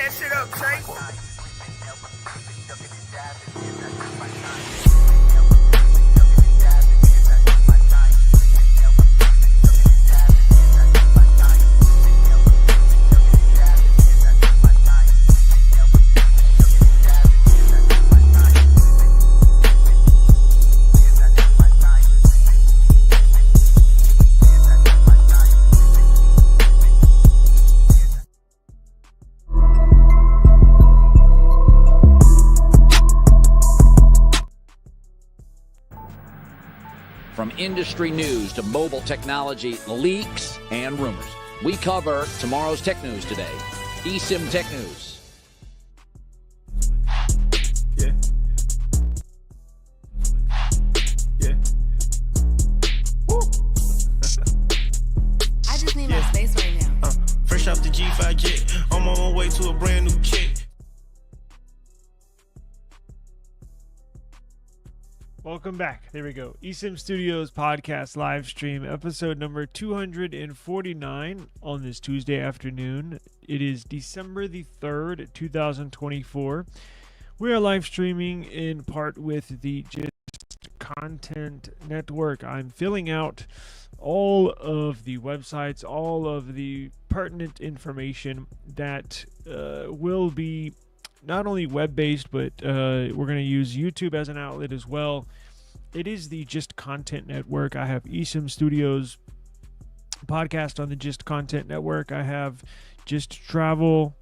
that shit up, Shay. From industry news to mobile technology leaks and rumors, we cover tomorrow's tech news today. eSIM Tech News. Yeah. Yeah. Woo. I just need my space right now. Fresh off the G5 jet, I'm on my way to a brand new kit. Welcome back. There we go. eSIM Studios podcast live stream, episode number 249 on this Tuesday afternoon. It is December the 3rd, 2024. We are live streaming in part with the Just Content Network. I'm filling out all of the websites, all of the pertinent information that will be not only web-based, but we're going to use YouTube as an outlet as well. It is the Just Content Network. I have eSIM Studios podcast on the Just Content Network. I have Just Travel,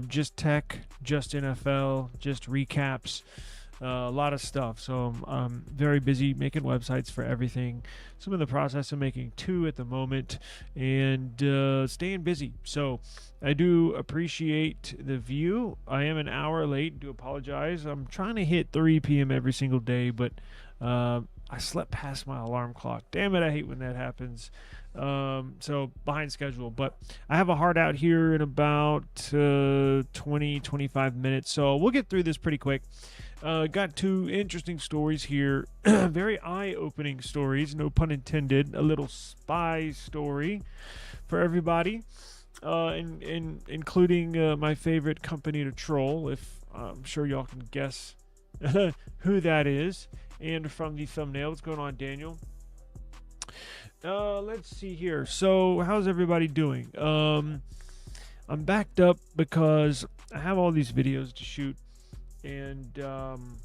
Just Tech, Just NFL, Just Recaps, a lot of stuff. So I'm very busy making websites for everything. So I'm in the process of making 2 at the moment and staying busy. So I do appreciate the view. I am an hour late. Do apologize. I'm trying to hit 3 p.m. every single day, but I slept past my alarm clock. Damn it, I hate when that happens. So behind schedule. But I have a hard out here in about 20-25 minutes. So we'll get through this pretty quick. Got 2 interesting stories here. Very eye-opening stories, no pun intended. A little spy story for everybody. Including my favorite company to troll, if I'm sure y'all can guess who that is. And from the thumbnail, what's going on, Daniel? Let's see here. So, how's everybody doing? I'm backed up because I have all these videos to shoot, and I'm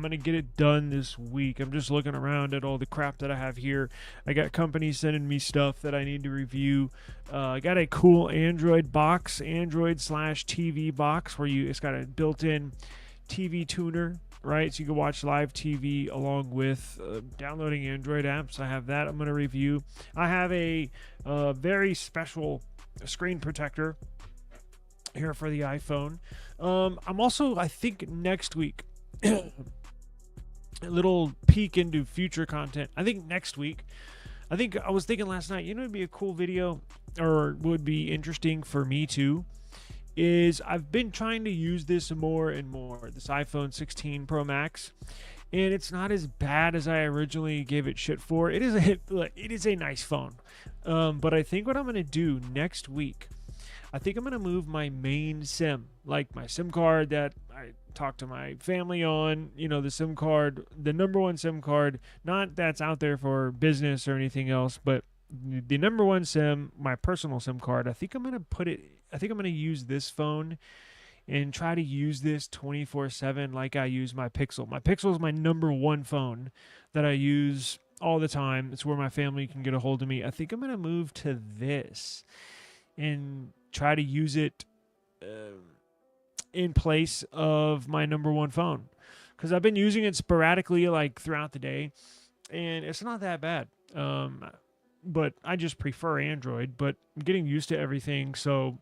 going to get it done this week. I'm just looking around at all the crap that I have here. I got companies sending me stuff that I need to review. I got a cool Android box, Android/TV box, where it's got a built-in TV tuner, right? So you can watch live TV along with downloading Android apps. I have that I'm going to review. I have a very special screen protector here for the iPhone. I'm also, I think next week, a little peek into future content. I think next week, I was thinking last night, it'd be a cool video, or would be interesting for me too, is I've been trying to use this more and more, this iPhone 16 Pro Max, and it's not as bad as I originally gave it shit for. It is a nice phone, but I think what I'm going to do next week, I think I'm going to move my main SIM, like my SIM card that I talk to my family on, the SIM card, the number one SIM card, not that's out there for business or anything else, but the number one SIM, my personal SIM card. I think I'm going to use this phone and try to use this 24/7 like I use my Pixel. My Pixel is my number one phone that I use all the time. It's where my family can get a hold of me. I think I'm going to move to this and try to use it in place of my number one phone, because I've been using it sporadically like throughout the day, and it's not that bad. But I just prefer Android, but I'm getting used to everything. So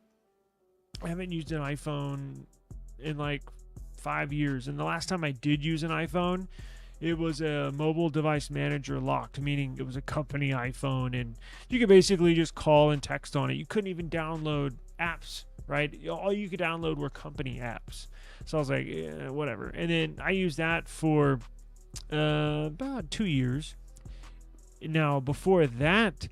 I haven't used an iPhone in like 5 years. And the last time I did use an iPhone, it was a mobile device manager locked, meaning it was a company iPhone, and you could basically just call and text on it. You couldn't even download apps, right? All you could download were company apps. So I was like, whatever. And then I used that for about 2 years. Now, before that,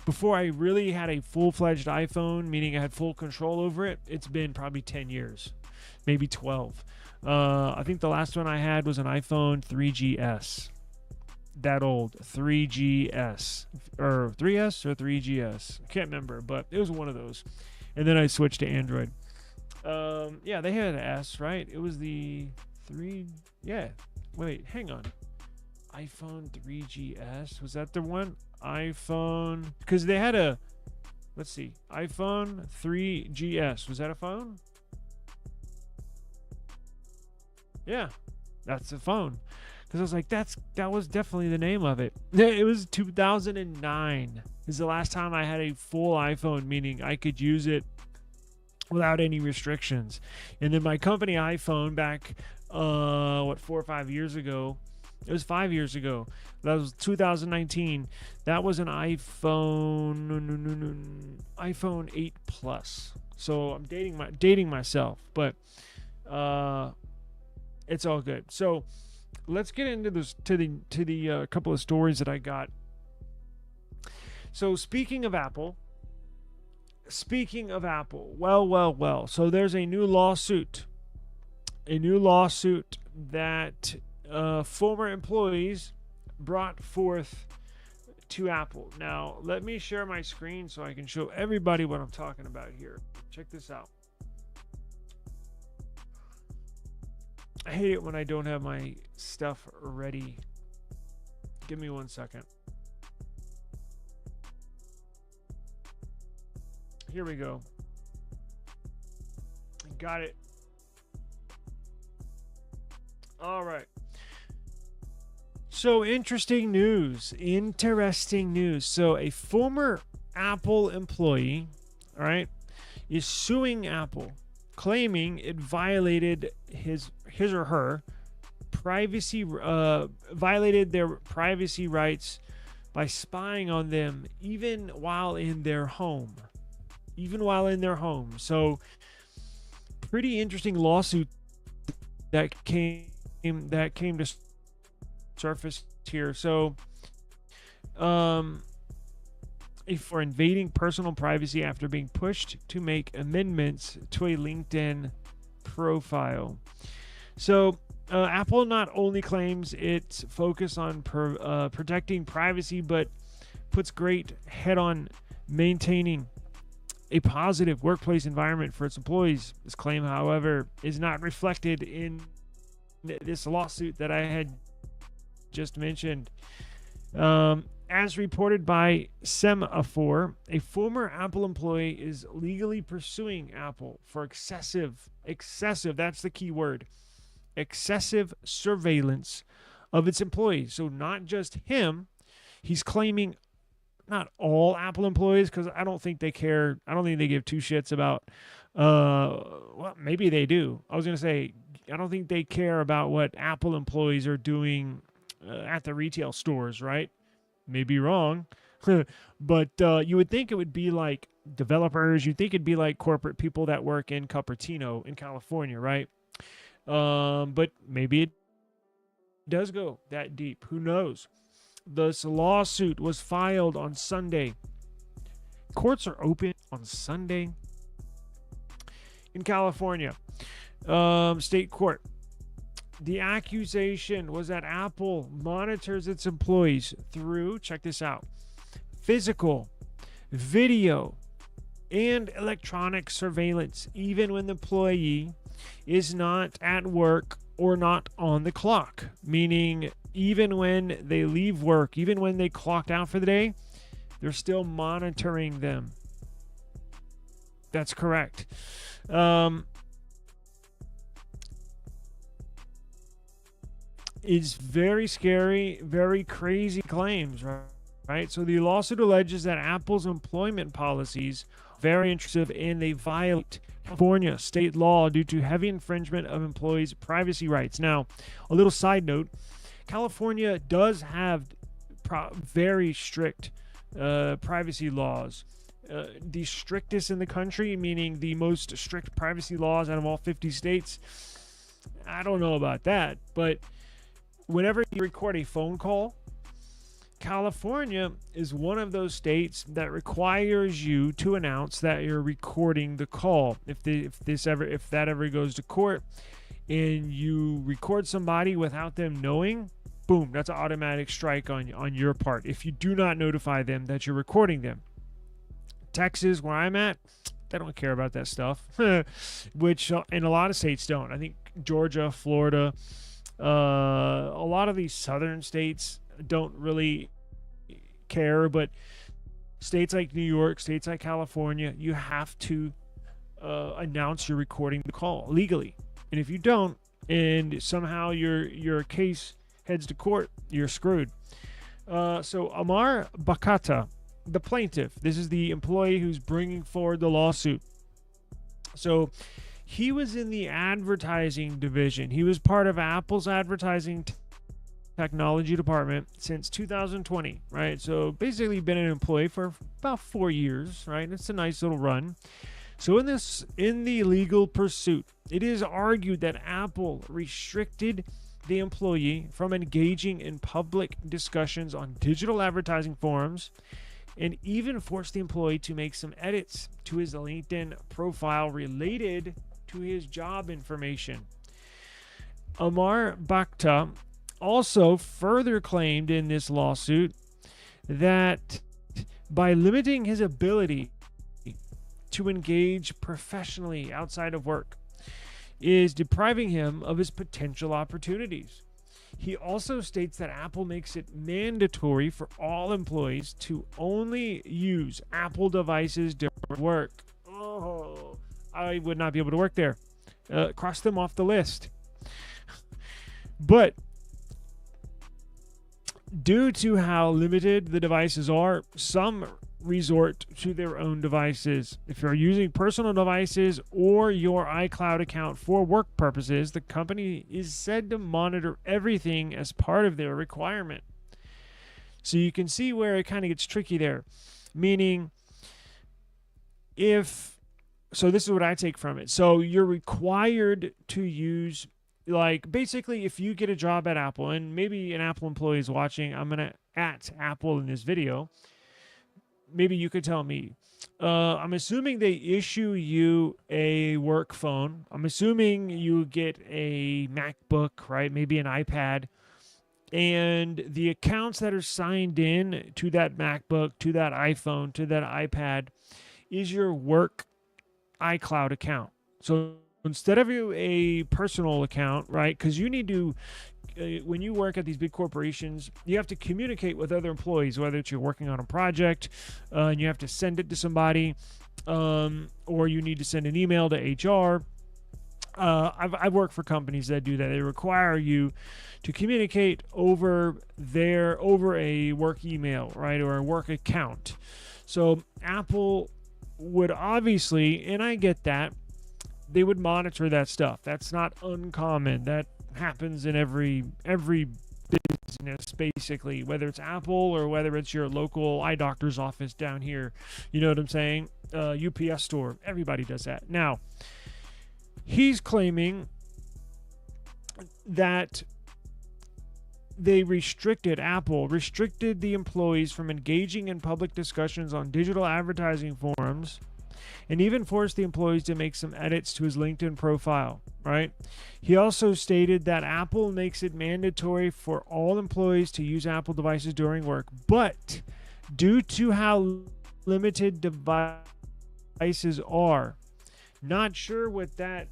before I really had a full-fledged iPhone, meaning I had full control over it, it's been probably 10 years, maybe 12. I think the last one I had was an iPhone 3GS. That old 3GS or 3S or 3GS. I can't remember, but it was one of those. And then I switched to Android. Yeah, they had an S, right? It was the 3. Yeah. Wait, hang on. iPhone 3GS, was that the one? iPhone, because they had a, let's see, iPhone 3GS, was that a phone? Yeah, that's a phone. Because I was like, that was definitely the name of it. It was 2009 is the last time I had a full iPhone, meaning I could use it without any restrictions. And then my company iPhone back 4 or 5 years ago, it was 5 years ago, that was 2019, that was an iPhone 8 Plus. So I'm dating myself, but it's all good. So let's get into this to the couple of stories that I got. So speaking of Apple, well, so there's a new lawsuit that former employees brought forth to Apple. Now, let me share my screen so I can show everybody what I'm talking about here. Check this out. I hate it when I don't have my stuff ready. Give me 1 second. Here we go. Got it. All right. So interesting news. So a former Apple employee, all right, is suing Apple, claiming it violated his or her privacy, violated their privacy rights by spying on them even while in their home. So pretty interesting lawsuit that came to surface here. So for invading personal privacy after being pushed to make amendments to a LinkedIn profile. So Apple not only claims its focus on protecting privacy, but puts great head on maintaining a positive workplace environment for its employees. This claim, however, is not reflected in this lawsuit that I had just mentioned. As reported by Semaphore, a former Apple employee is legally pursuing Apple for excessive, that's the key word, excessive surveillance of its employees. So not just him, he's claiming not all Apple employees, because I don't think they care. I don't think they give two shits about, well, maybe they do. I was going to say, I don't think they care about what Apple employees are doing at the retail stores, right? Maybe wrong, but you would think it would be like developers. You'd think it'd be like corporate people that work in Cupertino in California, right? But maybe it does go that deep. Who knows? This lawsuit was filed on Sunday. Courts are open on Sunday in California. State court. The accusation was that Apple monitors its employees through, check this out, physical, video, and electronic surveillance, even when the employee is not at work or not on the clock. Meaning, even when they leave work, even when they clocked out for the day, they're still monitoring them. That's correct. It's very scary, very crazy claims, right? So the lawsuit alleges that Apple's employment policies are very intrusive and they violate California state law due to heavy infringement of employees' privacy rights. Now, a little side note, California does have very strict privacy laws. The strictest in the country, meaning the most strict privacy laws out of all 50 states. I don't know about that, but whenever you record a phone call, California is one of those states that requires you to announce that you're recording the call. If that ever goes to court and you record somebody without them knowing, boom, that's an automatic strike on your part if you do not notify them that you're recording them. Texas, where I'm at, they don't care about that stuff, which in a lot of states don't. I think Georgia, Florida, a lot of these southern states don't really care, but states like New York, states like California, you have to announce you're recording the call legally. And if you don't, and somehow your case heads to court, you're screwed. So Amar Bakata, the plaintiff, this is the employee who's bringing forward the lawsuit. So he was in the advertising division. He was part of Apple's advertising technology department since 2020, right? So basically been an employee for about 4 years, right? It's a nice little run. So in the legal pursuit, it is argued that Apple restricted the employee from engaging in public discussions on digital advertising forums and even forced the employee to make some edits to his LinkedIn profile related to his job information. Amar Bakhta also further claimed in this lawsuit that by limiting his ability to engage professionally outside of work is depriving him of his potential opportunities. He also states that Apple makes it mandatory for all employees to only use Apple devices during work. Oh, I would not be able to work there. Cross them off the list. But due to how limited the devices are, some resort to their own devices. If you're using personal devices or your iCloud account for work purposes, the company is said to monitor everything as part of their requirement. So you can see where it kind of gets tricky there. Meaning, so this is what I take from it. So you're required to use, like, basically if you get a job at Apple, and maybe an Apple employee is watching, I'm going to at Apple in this video. Maybe you could tell me, I'm assuming they issue you a work phone. I'm assuming you get a MacBook, right? Maybe an iPad. And the accounts that are signed in to that MacBook, to that iPhone, to that iPad is your work iCloud account. So instead of a personal account, right? Because you need to, when you work at these big corporations, you have to communicate with other employees, whether it's you're working on a project and you have to send it to somebody, or you need to send an email to HR. I've worked for companies that do that. They require you to communicate over a work email, right, or a work account. So Apple would obviously, and I get that, they would monitor that stuff. That's not uncommon. That happens in every business, basically, whether it's Apple or whether it's your local eye doctor's office down here. You know what I'm saying? UPS store. Everybody does that. Now, he's claiming that Apple restricted the employees from engaging in public discussions on digital advertising forums, and even forced the employees to make some edits to his LinkedIn profile, right? He also stated that Apple makes it mandatory for all employees to use Apple devices during work, but due to how limited devices are, not sure what that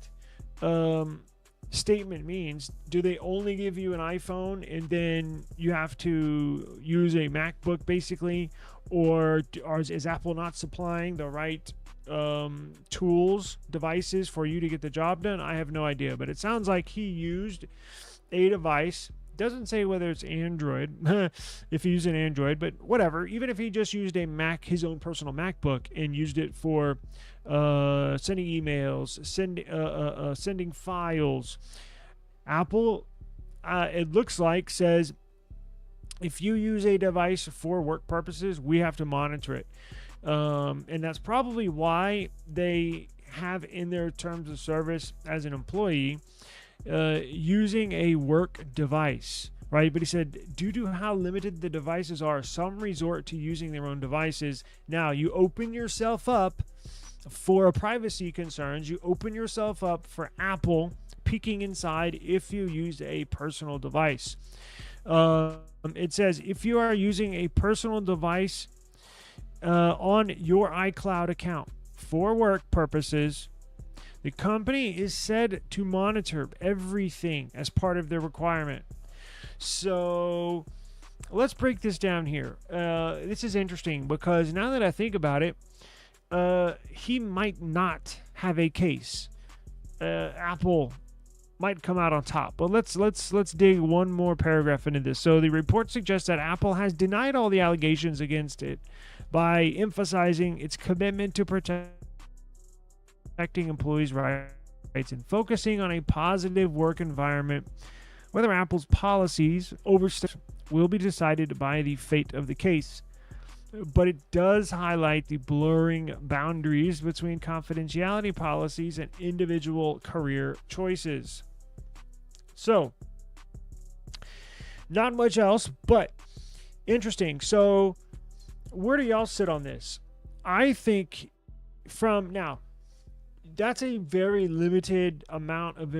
statement means. Do they only give you an iPhone and then you have to use a MacBook, basically? Or is Apple not supplying the right devices for you to get the job done? I have no idea, but it sounds like he used a device. Doesn't say whether it's Android, if he used an Android, but whatever. Even if he just used a Mac, his own personal MacBook, and used it for sending emails, sending files, Apple, it looks like, says if you use a device for work purposes, we have to monitor it. And that's probably why they have in their terms of service as an employee using a work device, right? But he said, due to how limited the devices are, some resort to using their own devices. Now, you open yourself up for privacy concerns. You open yourself up for Apple peeking inside if you use a personal device. It says, if you are using a personal device on your iCloud account for work purposes, the company is said to monitor everything as part of their requirement. So let's break this down here. This is interesting because now that I think about it, he might not have a case. Apple might come out on top. But let's dig one more paragraph into this. So the report suggests that Apple has denied all the allegations against it by emphasizing its commitment to protecting employees' rights and focusing on a positive work environment. Whether Apple's policies overstep will be decided by the fate of the case. But it does highlight the blurring boundaries between confidentiality policies and individual career choices. So, not much else, but interesting. So, where do y'all sit on this? I think that's a very limited amount of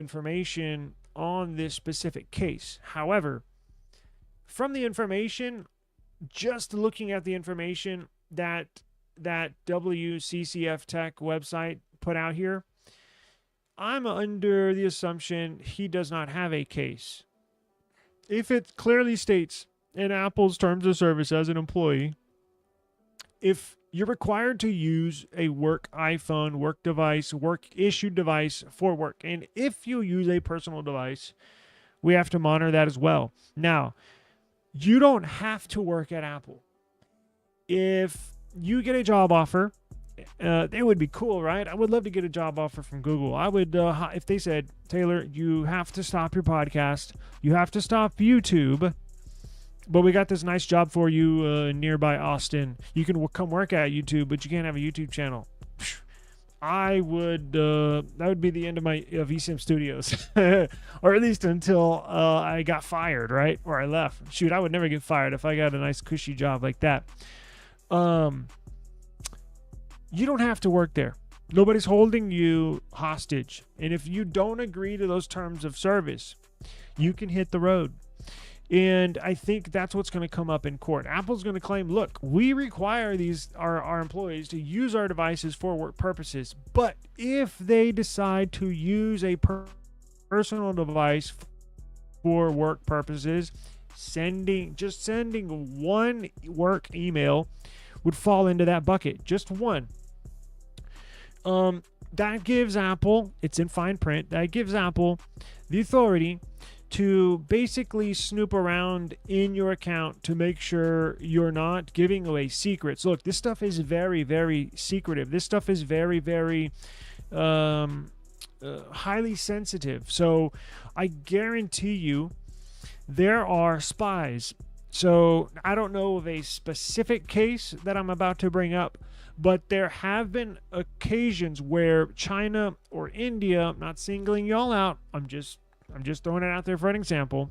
information on this specific case. However, from the information, just looking at the information that WCCF Tech website put out here, I'm under the assumption he does not have a case. If it clearly states in Apple's terms of service as an employee, if you're required to use a work iPhone, work device, work issued device for work, and if you use a personal device, we have to monitor that as well. Now, you don't have to work at Apple. If you get a job offer, it would be cool, right? I would love to get a job offer from Google. I would, if they said, Taylor, you have to stop your podcast, you have to stop YouTube, but we got this nice job for you nearby Austin. You can come work at YouTube, but you can't have a YouTube channel. I would, that would be the end of eSIM Studios, or at least until I got fired, right? Or I left. Shoot, I would never get fired if I got a nice cushy job like that. You don't have to work there. Nobody's holding you hostage. And if you don't agree to those terms of service, you can hit the road. And I think that's what's going to come up in court. Apple's going to claim, look, we require our employees to use our devices for work purposes. But if they decide to use a personal device for work purposes, sending one work email would fall into that bucket. Just one. That gives Apple, it's in fine print, that gives Apple the authority to basically snoop around in your account to make sure you're not giving away secrets. Look, this stuff is very, very secretive. This stuff is very, very highly sensitive. So I guarantee you there are spies. So I don't know of a specific case that I'm about to bring up, but there have been occasions where China or India, I'm not singling y'all out, I'm just throwing it out there for an example,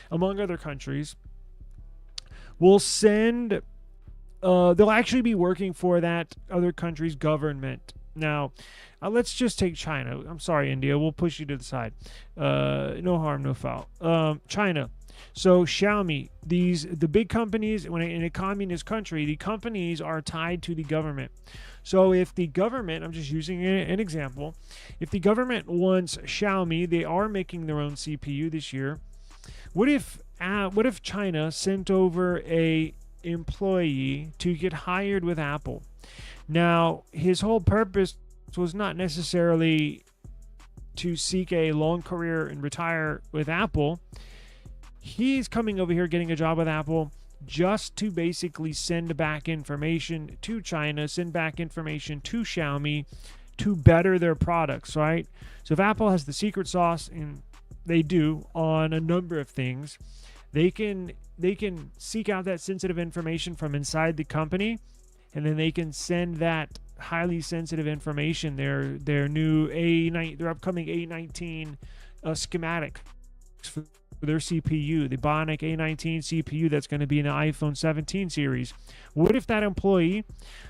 among other countries, will send, they'll actually be working for that other country's government. Now, let's just take China. I'm sorry, India. We'll push you to the side. No harm, no foul. China. So Xiaomi, the big companies, when in a communist country, the companies are tied to the government. So if the government, I'm just using an example, if the government wants Xiaomi, they are making their own CPU this year. What if China sent over a employee to get hired with Apple? Now, his whole purpose was not necessarily to seek a long career and retire with Apple. He's coming over here getting a job with Apple just to basically send back information to China, send back information to Xiaomi to better their products, right? So if Apple has the secret sauce, and they do on a number of things, they can seek out that sensitive information from inside the company, and then they can send that highly sensitive information, their new their upcoming A19 schematic for their CPU, the Bionic A19 CPU that's going to be in the iPhone 17 series. What if that employee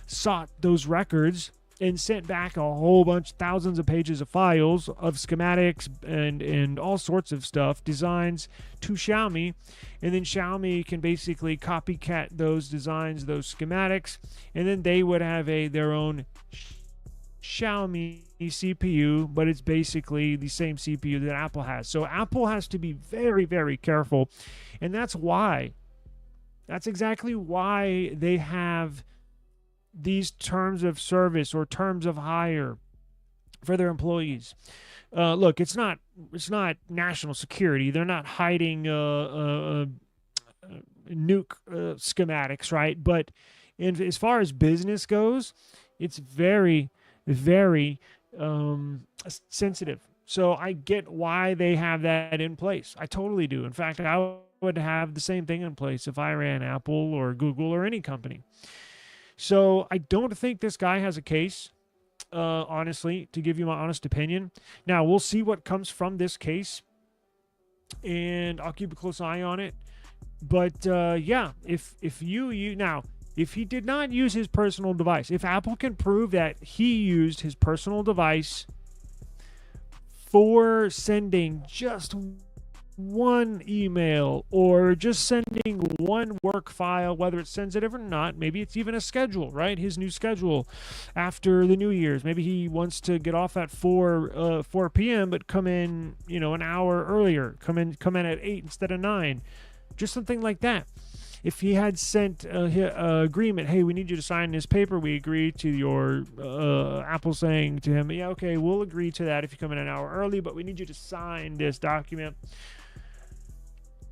sought those records and sent back a whole bunch, thousands of pages of files of schematics and all sorts of stuff, designs to Xiaomi, and then Xiaomi can basically copycat those designs, those schematics, and then they would have their own Xiaomi CPU, but it's basically the same CPU that Apple has. So Apple has to be very, very careful, and that's exactly why they have these terms of service or terms of hire for their employees. Look, it's not national security. They're not hiding nuke schematics, right? But as far as business goes, it's very, very sensitive. So I get why they have that in place. I totally do. In fact, I would have the same thing in place if I ran Apple or Google or any company. So I don't think this guy has a case, honestly, to give you my honest opinion. Now, we'll see what comes from this case, and I'll keep a close eye on it. But, yeah, if he did not use his personal device, if Apple can prove that he used his personal device for sending just one email or just sending one work file, whether it's sensitive or not, maybe it's even a schedule, right? His new schedule after the New Year's. Maybe he wants to get off at 4 p.m. but come in, an hour earlier. Come in at 8 instead of 9. Just something like that. If he had sent an agreement, hey, we need you to sign this paper. We agree to your Apple saying to him, yeah, okay, we'll agree to that if you come in an hour early, but we need you to sign this document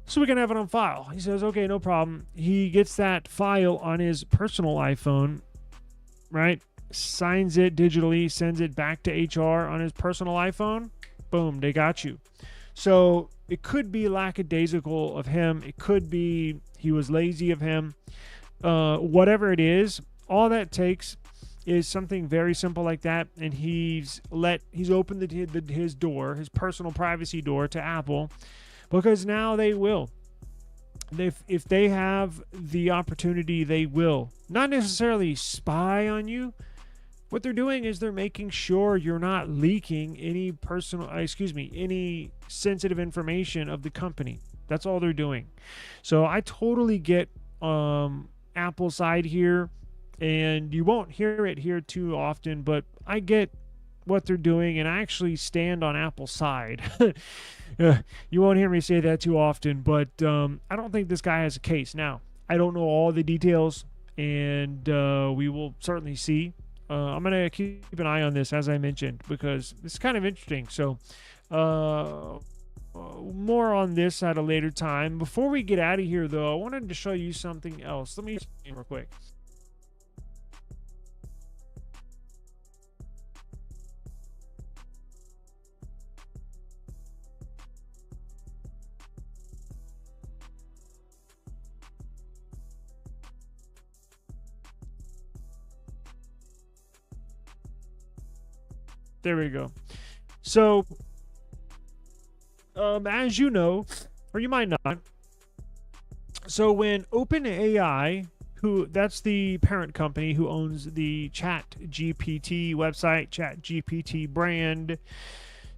so we can have it on file. He says, okay, no problem. He gets that file on his personal iPhone, right? Signs it digitally, sends it back to HR on his personal iPhone. Boom, they got you. So it could be lackadaisical of him. It could be he was lazy of him. Whatever it is, all that takes is something very simple like that, and he's opened his door, his personal privacy door to Apple, because now they will. If they have the opportunity, they will. Not necessarily spy on you. What they're doing is they're making sure you're not leaking any any sensitive information of the company. That's all they're doing. So I totally get Apple's side here, and you won't hear it here too often, but I get what they're doing, and I actually stand on Apple's side. You won't hear me say that too often, but I don't think this guy has a case. Now, I don't know all the details, and we will certainly see. I'm going to keep an eye on this, as I mentioned, because it's kind of interesting. So, more on this at a later time. Before we get out of here, though, I wanted to show you something else. Let me see real quick. There we go. So, as you know, or you might not, so when OpenAI, that's the parent company who owns the ChatGPT website, ChatGPT brand,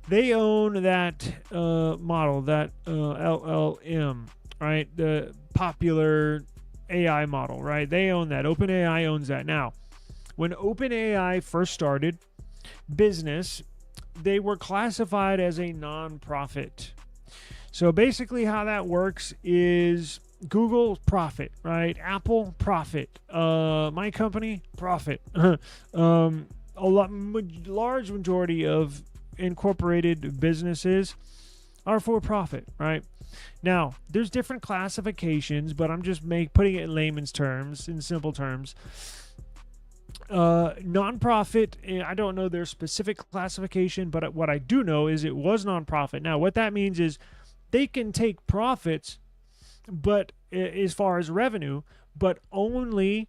they own that model, that LLM, right? The popular AI model, right? They own that. OpenAI owns that. Now, when OpenAI first started business, they were classified as a non-profit. So basically how that works is Google profit, right? Apple profit, my company profit. Large majority of incorporated businesses are for profit, right? Now, there's different classifications, but I'm just putting it in layman's terms, in simple terms. Non-profit, I don't know their specific classification, but what I do know is it was non-profit. Now, what that means is they can take profits, but as far as revenue, but only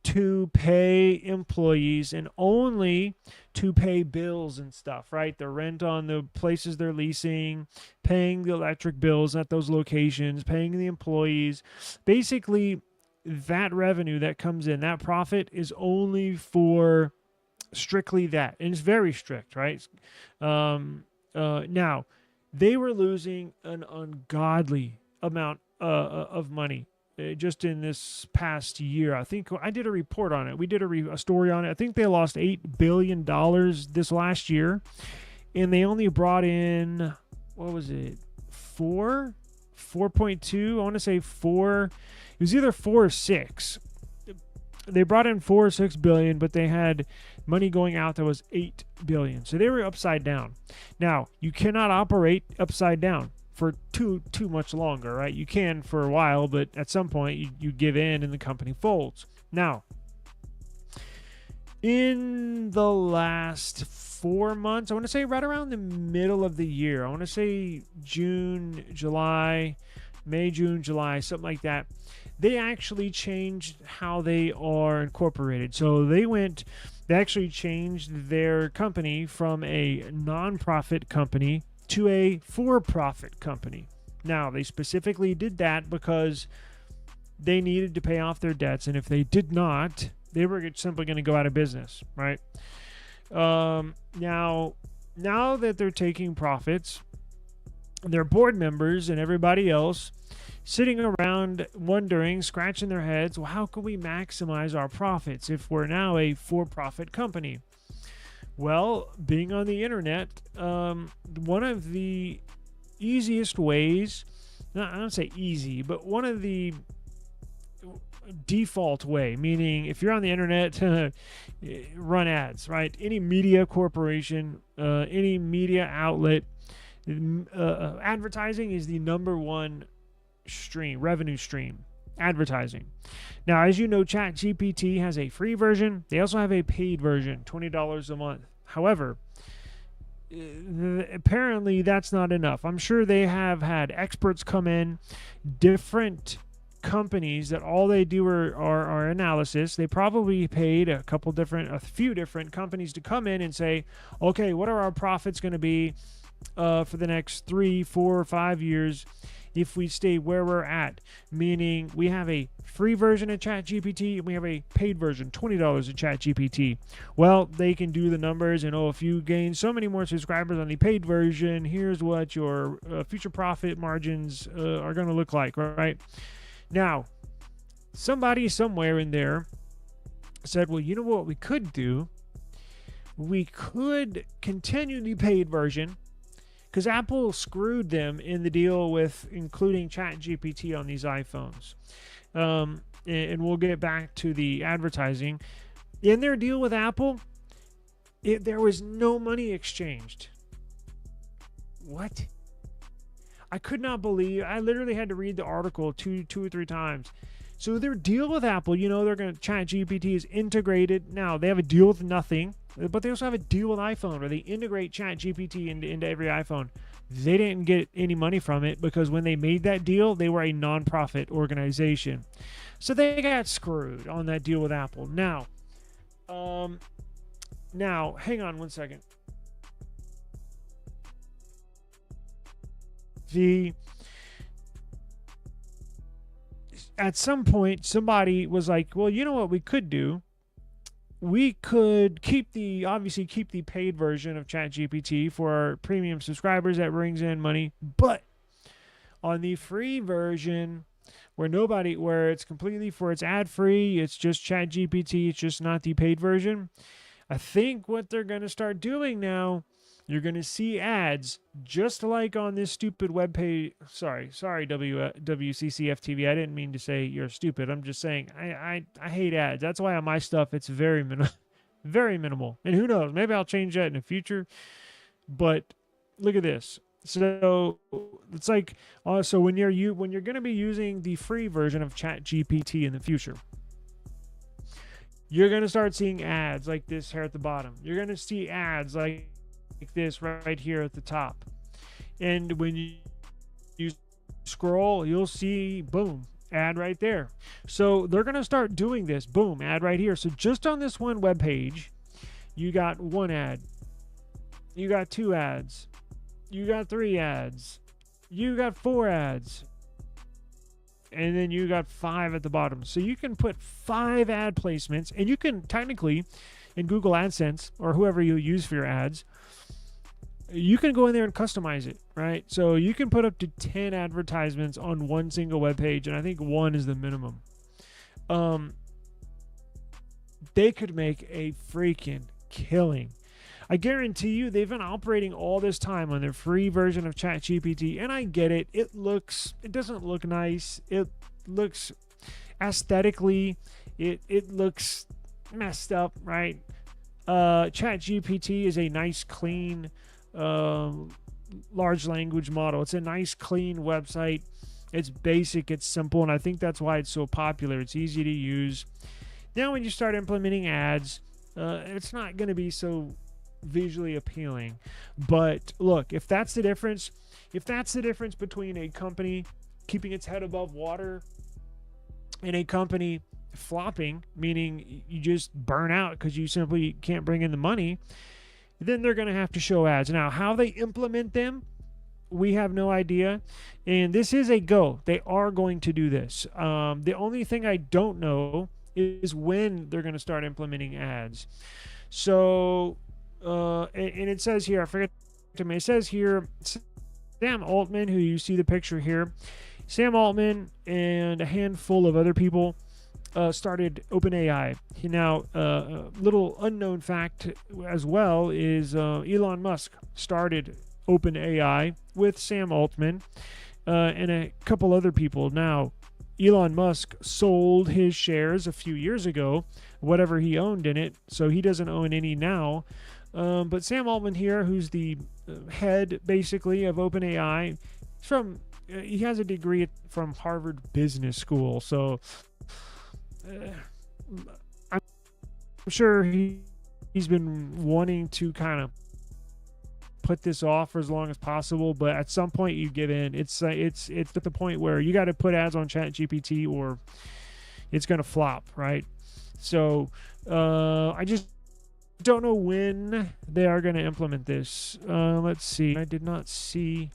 to pay employees and only to pay bills and stuff, right? The rent on the places they're leasing, paying the electric bills at those locations, paying the employees. Basically, that revenue that comes in, that profit is only for strictly that. And it's very strict, right? Now, they were losing an ungodly amount of money just in this past year. I think I did a report on it. We did a story on it. I think they lost $8 billion this last year, and they only brought in, what was it, 4.2? I want to say 4. It was either 4 or 6. They brought in 4 or 6 billion, but they had money going out that was 8 billion. So they were upside down. Now, you cannot operate upside down for too much longer, right? You can for a while, but at some point you give in and the company folds. Now, in the last 4 months, I want to say right around the middle of the year, I want to say June, July, May, June, July, something like that, they actually changed how they are incorporated. So they actually changed their company from a non-profit company to a for-profit company. Now, they specifically did that because they needed to pay off their debts, and if they did not, they were simply going to go out of business, right? Now that they're taking profits, their board members and everybody else sitting around wondering, scratching their heads, well, how can we maximize our profits if we're now a for-profit company? Well, being on the internet, one of the easiest ways, I don't say easy, but one of the default way, meaning if you're on the internet, run ads, right? Any media corporation, any media outlet, advertising is the number one revenue stream. Advertising. Now, as you know, ChatGPT has a free version. They also have a paid version, $20 a month. However, apparently that's not enough. I'm sure they have had experts come in, different companies that all they do are analysis. They probably paid a few different companies to come in and say, okay, what are our profits going to be for the next 3, 4, or 5 years if we stay where we're at? Meaning we have a free version of ChatGPT and we have a paid version, $20 of ChatGPT. Well, they can do the numbers and, if you gain so many more subscribers on the paid version, here's what your future profit margins are going to look like, right? Now, somebody somewhere in there said, well, you know what we could do? We could continue the paid version, because Apple screwed them in the deal with including ChatGPT on these iPhones. And we'll get back to the advertising. In their deal with Apple, there was no money exchanged. What? I could not believe. I literally had to read the article two or three times. So their deal with Apple, they're going to ChatGPT is integrated. Now, they have a deal with nothing, but they also have a deal with iPhone where they integrate ChatGPT into every iPhone. They didn't get any money from it because when they made that deal, they were a non-profit organization. So they got screwed on that deal with Apple. Now, hang on one second. At some point, somebody was like, well, you know what we could do? We could keep the paid version of ChatGPT for our premium subscribers that brings in money, but on the free version where it's completely it's ad free, it's just ChatGPT, it's just not the paid version. I think what they're going to start doing now, you're going to see ads just like on this stupid web page. Sorry, WCCF-TV. I didn't mean to say you're stupid. I'm just saying I hate ads. That's why on my stuff it's very minimal. And who knows? Maybe I'll change that in the future. But look at this. So it's like so when you're going to be using the free version of ChatGPT in the future, you're going to start seeing ads like this here at the bottom. You're going to see ads like this right here at the top. And when you scroll, you'll see, boom, ad right there. So they're going to start doing this. Boom, ad right here. So just on this one web page, you got one ad, you got two ads, you got three ads, you got four ads, and then you got five at the bottom. So you can put 5 ad placements, and you can technically, in Google AdSense or whoever you use for your ads, you can go in there and customize it, right? So you can put up to 10 advertisements on one single web page, and I think 1 is the minimum. They could make a freaking killing. I guarantee you they've been operating all this time on their free version of ChatGPT, and I get it. It doesn't look nice. It looks aesthetically, it looks messed up, right? ChatGPT is a nice, clean, large language model. It's a nice, clean website. It's basic, it's simple, and I think that's why it's so popular. It's easy to use. Now, when you start implementing ads, it's not going to be so visually appealing. But look, if that's the difference between a company keeping its head above water and a company flopping, meaning you just burn out because you simply can't bring in the money, then they're going to have to show ads. Now, how they implement them, we have no idea. And this is a go. They are going to do this. The only thing I don't know is when they're going to start implementing ads. So, and it says here, I forget to me, it says here, Sam Altman, who you see the picture here, Sam Altman and a handful of other people started OpenAI. Now, little unknown fact as well is Elon Musk started OpenAI with Sam Altman and a couple other people. Now, Elon Musk sold his shares a few years ago, whatever he owned in it, so he doesn't own any now. But Sam Altman here, who's the head basically of OpenAI, he has a degree from Harvard Business School, so I'm sure he's been wanting to kind of put this off for as long as possible, but at some point you give in. It's at the point where you got to put ads on ChatGPT or it's going to flop, right? So I just don't know when they are going to implement this. Let's see. I did not see.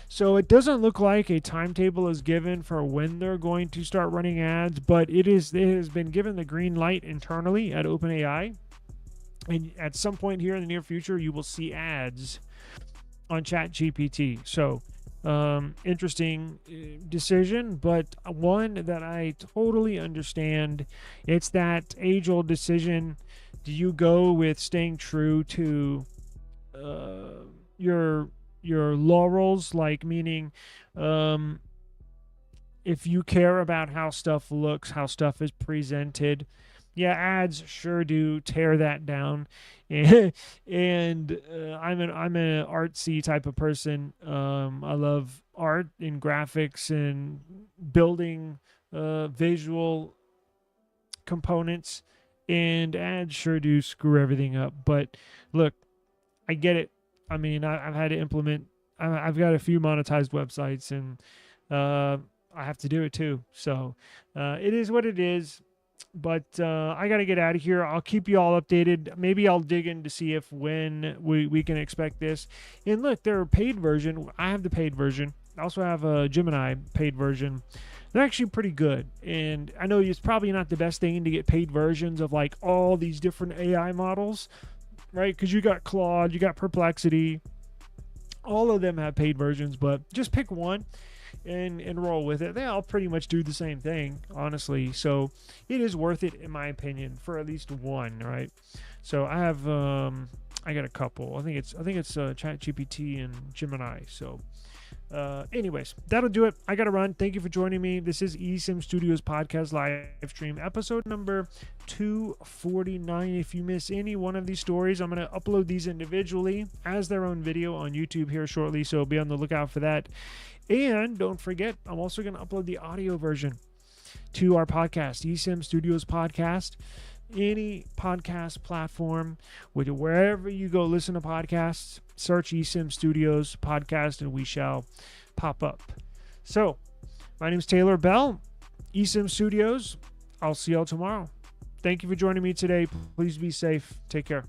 So it doesn't look like a timetable is given for when they're going to start running ads, but it has been given the green light internally at OpenAI. And at some point here in the near future, you will see ads on ChatGPT. So interesting decision, but one that I totally understand. It's that age-old decision. Do you go with staying true to your laurels, like meaning if you care about how stuff looks, how stuff is presented, yeah, ads sure do tear that down. And I'm an artsy type of person. I love art and graphics and building visual components, and ads sure do screw everything up. But look, I get it. I mean, I've had to implement. I've got a few monetized websites, and I have to do it too. So it is what it is. But I got to get out of here. I'll keep you all updated. Maybe I'll dig in to see if when we can expect this. And look, they're a paid version. I have the paid version. I also have a Gemini paid version. They're actually pretty good. And I know it's probably not the best thing to get paid versions of like all these different AI models, right? Because you got Claude, you got Perplexity. All of them have paid versions, but just pick one and roll with it. They all pretty much do the same thing, honestly. So it is worth it, in my opinion, for at least one, right? So I have I got a couple. I think it's ChatGPT and Gemini. So anyways, that'll do it. I gotta run. Thank you for joining me. This is eSIM Studios podcast live stream, episode number 249. If you miss any one of these stories, I'm gonna upload these individually as their own video on YouTube here shortly, so be on the lookout for that. And don't forget, I'm also going to upload the audio version to our podcast, eSIM Studios Podcast. Any podcast platform, wherever you go listen to podcasts, search eSIM Studios Podcast and we shall pop up. So, My name's Taylor Bell, eSIM Studios. I'll see y'all tomorrow. Thank you for joining me today. Please be safe. Take care.